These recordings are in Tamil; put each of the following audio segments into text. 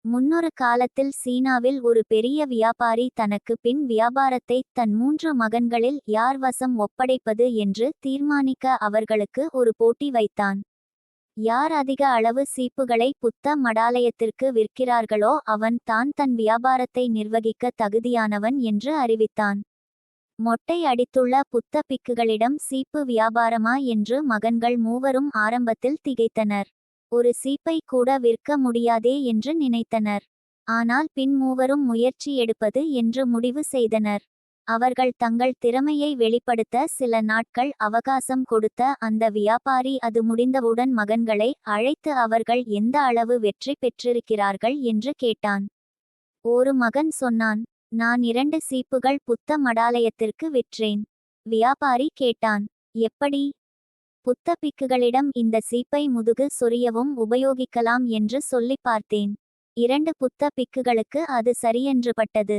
முன்னொரு காலத்தில் சீனாவில் ஒரு பெரிய வியாபாரி தனக்கு பின் வியாபாரத்தை தன் 3 மகன்களில் யார் வசம் ஒப்படைப்பது என்று தீர்மானிக்க அவர்களுக்கு ஒரு போட்டி வைத்தான். யார் அதிக அளவு சீப்புகளை புத்த மடாலயத்திற்கு விற்கிறார்களோ அவன் தான் தன் வியாபாரத்தை நிர்வகிக்க தகுதியானவன் என்று அறிவித்தான். மொட்டை அடித்துள்ள புத்த பிக்குகளிடம் சீப்பு வியாபாரமா என்று மகன்கள் மூவரும் ஆரம்பத்தில் திகைத்தனர். ஒரு சீப்பை கூட விற்க முடியாதே என்று நினைத்தனர். ஆனால் பின் மூவரும் முயற்சி எடுப்பது என்று முடிவு செய்தனர். அவர்கள் தங்கள் திறமையை வெளிப்படுத்த சில நாட்கள் அவகாசம் கொடுத்த அந்த வியாபாரி அது முடிந்தவுடன் மகன்களை அழைத்து அவர்கள் எந்த அளவு வெற்றி பெற்றிருக்கிறார்கள் என்று கேட்டான். ஒரு மகன் சொன்னான், நான் 2 சீப்புகள் புத்த மடாலயத்திற்கு விற்றேன். வியாபாரி கேட்டான், எப்படி? புத்த பிக்குகளிடம் இந்த சீப்பை முதுகு சொரியவும் உபயோகிக்கலாம் என்று சொல்லி பார்த்தேன். 2 புத்த பிக்குகளுக்கு அது சரியென்று பட்டது.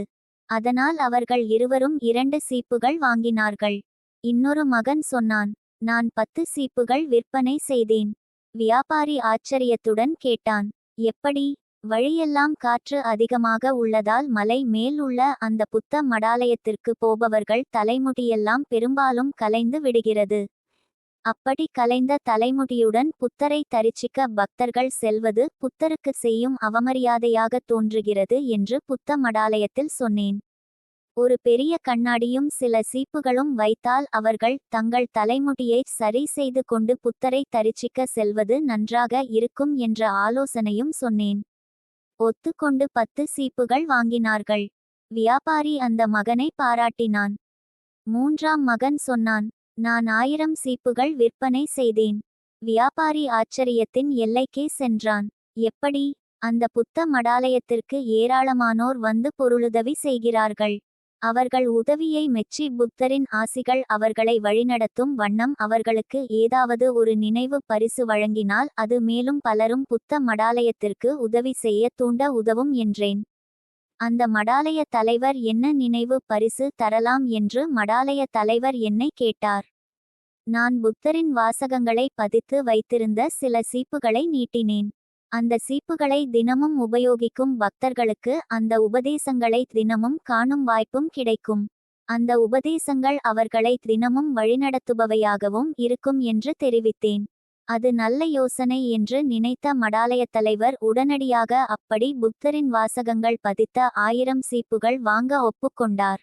அதனால் அவர்கள் இருவரும் 2 சீப்புகள் வாங்கினார்கள். இன்னொரு மகன் சொன்னான், நான் 10 சீப்புகள் விற்பனை செய்தேன். வியாபாரி ஆச்சரியத்துடன் கேட்டான், எப்படி? வழியெல்லாம் காற்று அதிகமாக உள்ளதால் மலை மேல் உள்ள அந்த புத்த மடாலயத்திற்கு போபவர்கள் தலைமுடியெல்லாம் பெரும்பாலும் கலைந்து விடுகிறது. அப்படி கலைந்த தலைமுடியுடன் புத்தரை தரிசிக்க பக்தர்கள் செல்வது புத்தருக்கு செய்யும் அவமரியாதையாக தோன்றுகிறது என்று புத்த மடாலயத்தில் சொன்னேன். ஒரு பெரிய கண்ணாடியும் சில சீப்புகளும் வைத்தால் அவர்கள் தங்கள் தலைமுடியை சரி செய்து கொண்டு புத்தரை தரிசிக்க செல்வது நன்றாக இருக்கும் என்ற ஆலோசனையும் சொன்னேன். ஒத்துக்கொண்டு 10 சீப்புகள் வாங்கினார்கள். வியாபாரி அந்த மகனை பாராட்டினான். 3ஆம் மகன் சொன்னான், நான் 1000 சீப்புகள் விற்பனை செய்தேன். வியாபாரி ஆச்சரியத்தின் எல்லைக்கே சென்றான். எப்படி? அந்த புத்த மடாலயத்திற்கு ஏராளமானோர் வந்து பொருளுதவி செய்கிறார்கள். அவர்கள் உதவியை மெச்சி புத்தரின் ஆசிகள் அவர்களை வழிநடத்தும் வண்ணம் அவர்களுக்கு ஏதாவது ஒரு நினைவு பரிசு வழங்கினால் அது மேலும் பலரும் புத்த மடாலயத்திற்கு உதவி செய்ய தூண்ட உதவும் என்றேன். அந்த மடாலய தலைவர் என்ன நினைவு பரிசு தரலாம் என்று மடாலய தலைவர் என்னை கேட்டார். நான் புத்தரின் வாசகங்களை பதித்து வைத்திருந்த சில சீப்புகளை நீட்டினேன். அந்த சீப்புகளை தினமும் உபயோகிக்கும் பக்தர்களுக்கு அந்த உபதேசங்களை தினமும் காணும் வாய்ப்பும் கிடைக்கும். அந்த உபதேசங்கள் அவர்களை தினமும் வழிநடத்துபவையாகவும் இருக்கும் என்று தெரிவித்தேன். அது நல்ல யோசனை என்று நினைத்த மடாலயத் தலைவர் உடனடியாக அப்படி புத்தரின் வாசகங்கள் பதித்த 1000 சீப்புகள் வாங்க ஒப்புக்கொண்டார்.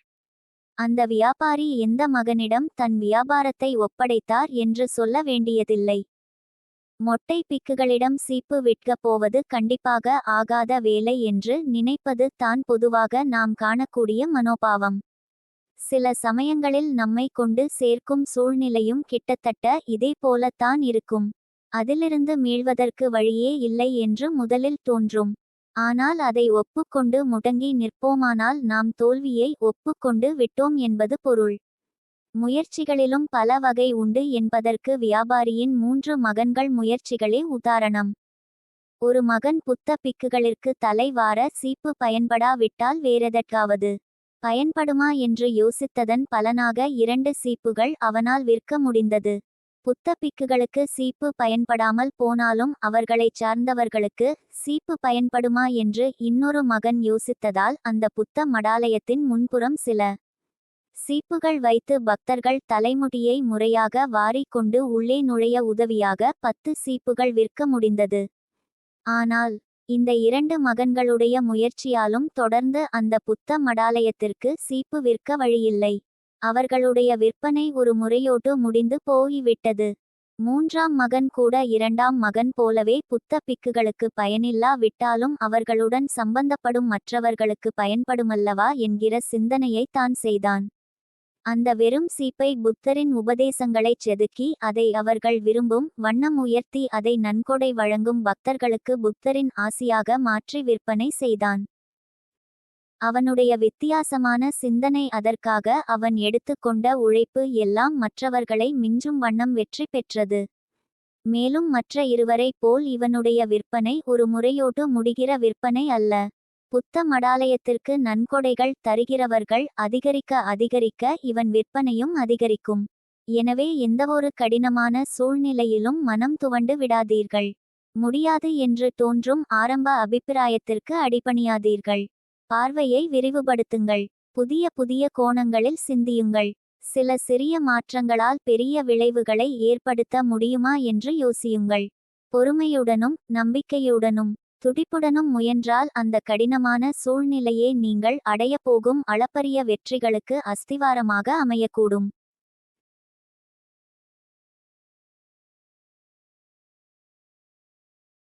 அந்த வியாபாரி எந்த மகனிடம் தன் வியாபாரத்தை ஒப்படைத்தார் என்று சொல்ல வேண்டியதில்லை. மொட்டை பிக்குகளிடம் சீப்பு விற்கப் போவது கண்டிப்பாக ஆகாத வேலை என்று நினைப்பது தான் பொதுவாக நாம் காணக்கூடிய மனோபாவம். சில சமயங்களில் நம்மை கொண்டு சேர்க்கும் சூழ்நிலையும் கிட்டத்தட்ட இதே போலத்தான் இருக்கும். அதிலிருந்து மீள்வதற்கு வழியே இல்லை என்று முதலில் தோன்றும். ஆனால் அதை ஒப்புக்கொண்டு முடங்கி நிற்போமானால் நாம் தோல்வியை ஒப்புக்கொண்டு விட்டோம் என்பது பொருள். முயற்சிகளிலும் பல வகை உண்டு என்பதற்கு வியாபாரியின் 3 மகன்கள் முயற்சிகளே உதாரணம். ஒரு மகன் புத்த பிக்குகளிற்கு தலை வார சீப்பு பயன்படாவிட்டால் வேறெதற்காவது பயன்படுமா என்று யோசித்ததன் பலனாக 2 சீப்புகள் அவனால் விற்க முடிந்தது. புத்த பிக்குகளுக்கு சீப்பு பயன்படாமல் போனாலும் அவர்களைச் சார்ந்தவர்களுக்கு சீப்பு பயன்படுமா என்று இன்னொரு மகன் யோசித்ததால் அந்த புத்த மடாலயத்தின் முன்புறம் சில சீப்புகள் வைத்து பக்தர்கள் தலைமுடியை முறையாக வாரிக் கொண்டு உள்ளே நுழைய உதவியாக 10 சீப்புகள் விற்க முடிந்தது. ஆனால் இந்த 2 மகன்களுடைய முயற்சியாலும் தொடர்ந்து அந்த புத்த மடாலயத்திற்கு சீப்பு விற்க வழியில்லை. அவர்களுடைய விற்பனை ஒரு முறையோடு முடிந்து போய்விட்டது. 3ஆம் மகன் கூட 2ஆம் மகன் போலவே புத்த பிக்குகளுக்கு பயனில்லா விட்டாலும் அவர்களுடன் சம்பந்தப்படும் மற்றவர்களுக்கு பயன்படுமல்லவா என்கிற சிந்தனையை தான் செய்தான். அந்த வெறும் சீப்பை புத்தரின் உபதேசங்களைச் செதுக்கி அதை அவர்கள் விரும்பும் வண்ணம் உயர்த்தி அதை நன்கொடை வழங்கும் பக்தர்களுக்கு புத்தரின் ஆசியாக மாற்றி விற்பனை செய்தான். அவனுடைய வித்தியாசமான சிந்தனை அதற்காக அவன் எடுத்துக்கொண்ட உழைப்பு எல்லாம் மற்றவர்களை மிஞ்சும் வண்ணம் வெற்றி பெற்றது. மேலும் மற்ற இருவரைப் போல் இவனுடைய விற்பனை ஒரு முறையோடு முடிகிற விற்பனை அல்ல. புத்த மடாலயத்திற்கு நன்கொடைகள் தருகிறவர்கள் அதிகரிக்க இவன் விற்பனையும் அதிகரிக்கும். எனவே எந்தவொரு கடினமான சூழ்நிலையிலும் மனம் துவண்டு விடாதீர்கள். முடியாது என்று தோன்றும் ஆரம்ப அபிப்பிராயத்திற்கு அடிபணியாதீர்கள். பார்வையை விரிவுபடுத்துங்கள். புதிய புதிய கோணங்களில் சிந்தியுங்கள். சில சிறிய மாற்றங்களால் பெரிய விளைவுகளை ஏற்படுத்த முடியுமா என்று யோசியுங்கள். பொறுமையுடனும் நம்பிக்கையுடனும் துடிப்புடனும் முயன்றால் அந்த கடினமான சூழ்நிலையே நீங்கள் அடையப்போகும் அளப்பரிய வெற்றிகளுக்கு அஸ்திவாரமாக அமையக்கூடும்.